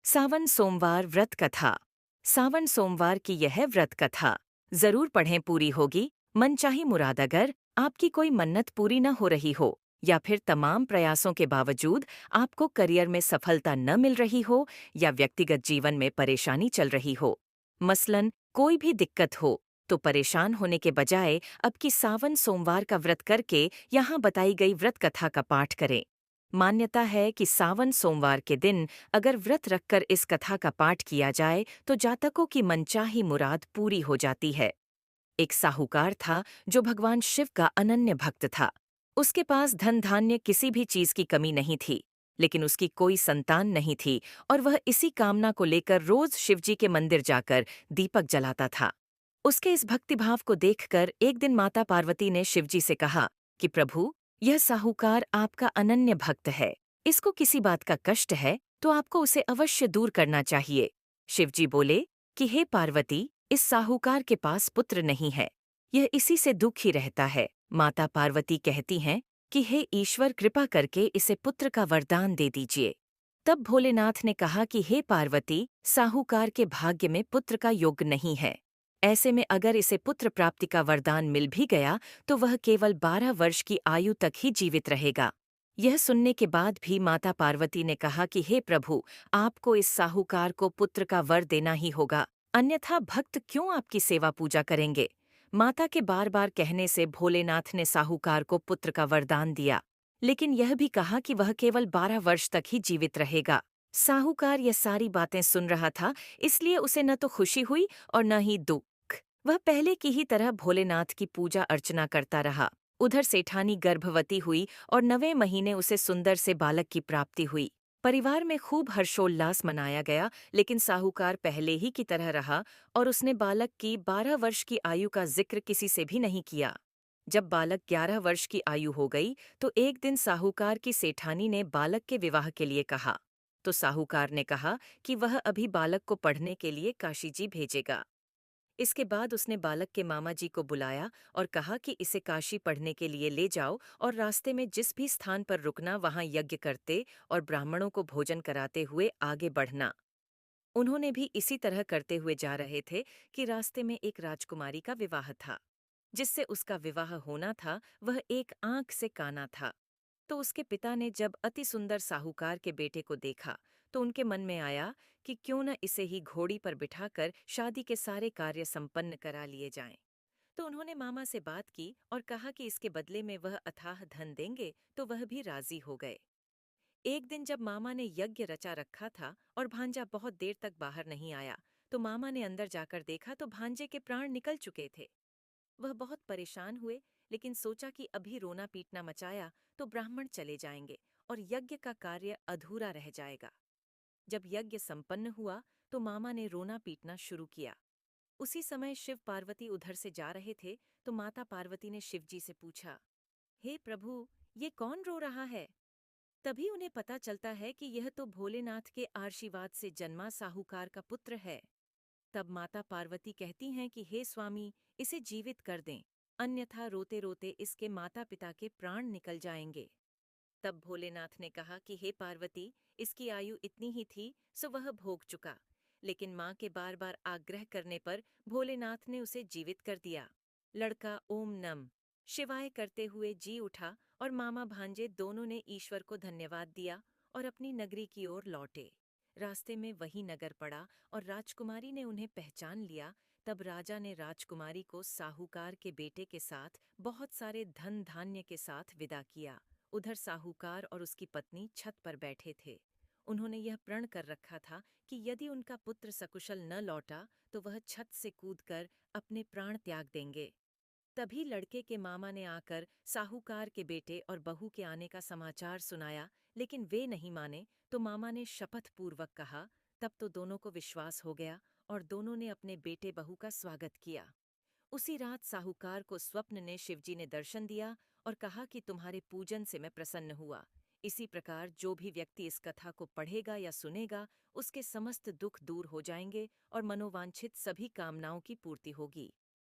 सावन सोमवार व्रत कथा। सावन सोमवार की यह व्रत कथा जरूर पढ़ें, पूरी होगी मनचाही मुराद। अगर आपकी कोई मन्नत पूरी न हो रही हो या फिर तमाम प्रयासों के बावजूद आपको करियर में सफलता न मिल रही हो या व्यक्तिगत जीवन में परेशानी चल रही हो, मसलन कोई भी दिक्कत हो, तो परेशान होने के बजाय अब की सावन सोमवार का व्रत करके यहाँ बताई गई व्रत कथा का पाठ करें। मान्यता है कि सावन सोमवार के दिन अगर व्रत रखकर इस कथा का पाठ किया जाए तो जातकों की मनचाही मुराद पूरी हो जाती है। एक साहूकार था जो भगवान शिव का अनन्य भक्त था। उसके पास धन धान्य किसी भी चीज की कमी नहीं थी, लेकिन उसकी कोई संतान नहीं थी और वह इसी कामना को लेकर रोज शिवजी के मंदिर जाकर दीपक जलाता था। उसके इस भक्तिभाव को देखकर एक दिन माता पार्वती ने शिवजी से कहा कि प्रभु, यह साहूकार आपका अनन्य भक्त है। इसको किसी बात का कष्ट है तो आपको उसे अवश्य दूर करना चाहिए। शिवजी बोले कि हे पार्वती, इस साहूकार के पास पुत्र नहीं है, यह इसी से दुखी रहता है। माता पार्वती कहती हैं कि हे ईश्वर, कृपा करके इसे पुत्र का वरदान दे दीजिए। तब भोलेनाथ ने कहा कि हे पार्वती, साहूकार के भाग्य में पुत्र का योग नहीं है। ऐसे में अगर इसे पुत्र प्राप्ति का वरदान मिल भी गया तो वह केवल 12 वर्ष की आयु तक ही जीवित रहेगा। यह सुनने के बाद भी माता पार्वती ने कहा कि हे प्रभु, आपको इस साहूकार को पुत्र का वर देना ही होगा, अन्यथा भक्त क्यों आपकी सेवा पूजा करेंगे। माता के बार बार कहने से भोलेनाथ ने साहूकार को पुत्र का वरदान दिया, लेकिन यह भी कहा कि वह केवल 12 वर्ष तक ही जीवित रहेगा। साहूकार यह सारी बातें सुन रहा था, इसलिए उसे न तो खुशी हुई और न ही दुख। वह पहले की ही तरह भोलेनाथ की पूजा अर्चना करता रहा। उधर सेठानी गर्भवती हुई और 9वें महीने उसे सुंदर से बालक की प्राप्ति हुई। परिवार में खूब हर्षोल्लास मनाया गया, लेकिन साहूकार पहले ही की तरह रहा और उसने बालक की 12 वर्ष की आयु का जिक्र किसी से भी नहीं किया। जब बालक 11 वर्ष की आयु हो गई तो एक दिन साहूकार की सेठानी ने बालक के विवाह के लिए कहा। तो साहूकार ने कहा कि वह अभी बालक को पढ़ने के लिए काशी जी भेजेगा। इसके बाद उसने बालक के मामा जी को बुलाया और कहा कि इसे काशी पढ़ने के लिए ले जाओ और रास्ते में जिस भी स्थान पर रुकना वहां यज्ञ करते और ब्राह्मणों को भोजन कराते हुए आगे बढ़ना। उन्होंने भी इसी तरह करते हुए जा रहे थे कि रास्ते में एक राजकुमारी का विवाह था। जिससे उसका विवाह होना था वह एक आंख से काना था। तो उसके पिता ने जब अति सुंदर साहूकार के बेटे को देखा तो उनके मन में आया कि क्यों न इसे ही घोड़ी पर बिठाकर शादी के सारे कार्य संपन्न करा लिए जाएं। तो उन्होंने मामा से बात की और कहा कि इसके बदले में वह अथाह धन देंगे, तो वह भी राजी हो गए। एक दिन जब मामा ने यज्ञ रचा रखा था और भांजा बहुत देर तक बाहर नहीं आया, तो मामा ने अंदर जाकर देखा तो भांजे के प्राण निकल चुके थे। वह बहुत परेशान हुए, लेकिन सोचा कि अभी रोना पीटना मचाया तो ब्राह्मण चले जाएंगे और यज्ञ का कार्य अधूरा रह जाएगा। जब यज्ञ संपन्न हुआ तो मामा ने रोना पीटना शुरू किया। उसी समय शिव पार्वती उधर से जा रहे थे, तो माता पार्वती ने शिवजी से पूछा, हे प्रभु, ये कौन रो रहा है। तभी उन्हें पता चलता है कि यह तो भोलेनाथ के आशीर्वाद से जन्मा साहूकार का पुत्र है। तब माता पार्वती कहती हैं कि हे स्वामी, इसे जीवित कर दें, अन्यथा रोते रोते इसके माता पिता के प्राण निकल जाएंगे। तब भोलेनाथ ने कहा कि हे पार्वती, इसकी आयु इतनी ही थी सो वह भोग चुका, लेकिन माँ के बार बार आग्रह करने पर भोलेनाथ ने उसे जीवित कर दिया। लड़का ओम नम शिवाय करते हुए जी उठा और मामा भांजे दोनों ने ईश्वर को धन्यवाद दिया और अपनी नगरी की ओर लौटे। रास्ते में वही नगर पड़ा और राजकुमारी ने उन्हें पहचान लिया। तब राजा ने राजकुमारी को साहूकार के बेटे के साथ बहुत सारे धन धान्य के साथ विदा किया। उधर साहूकार और उसकी पत्नी छत पर बैठे थे। उन्होंने यह प्रण कर रखा था कि यदि उनका पुत्र सकुशल न लौटा तो वह छत से कूदकर अपने प्राण त्याग देंगे। तभी लड़के के मामा ने आकर साहूकार के बेटे और बहू के आने का समाचार सुनाया, लेकिन वे नहीं माने। तो मामा ने शपथ पूर्वक कहा। तब तो दोनों को विश्वास हो गया और दोनों ने अपने बेटे बहू का स्वागत किया। उसी रात साहूकार को स्वप्न ने शिवजी ने दर्शन दिया और कहा कि तुम्हारे पूजन से मैं प्रसन्न हुआ। इसी प्रकार जो भी व्यक्ति इस कथा को पढ़ेगा या सुनेगा, उसके समस्त दुख दूर हो जाएंगे और मनोवांछित सभी कामनाओं की पूर्ति होगी।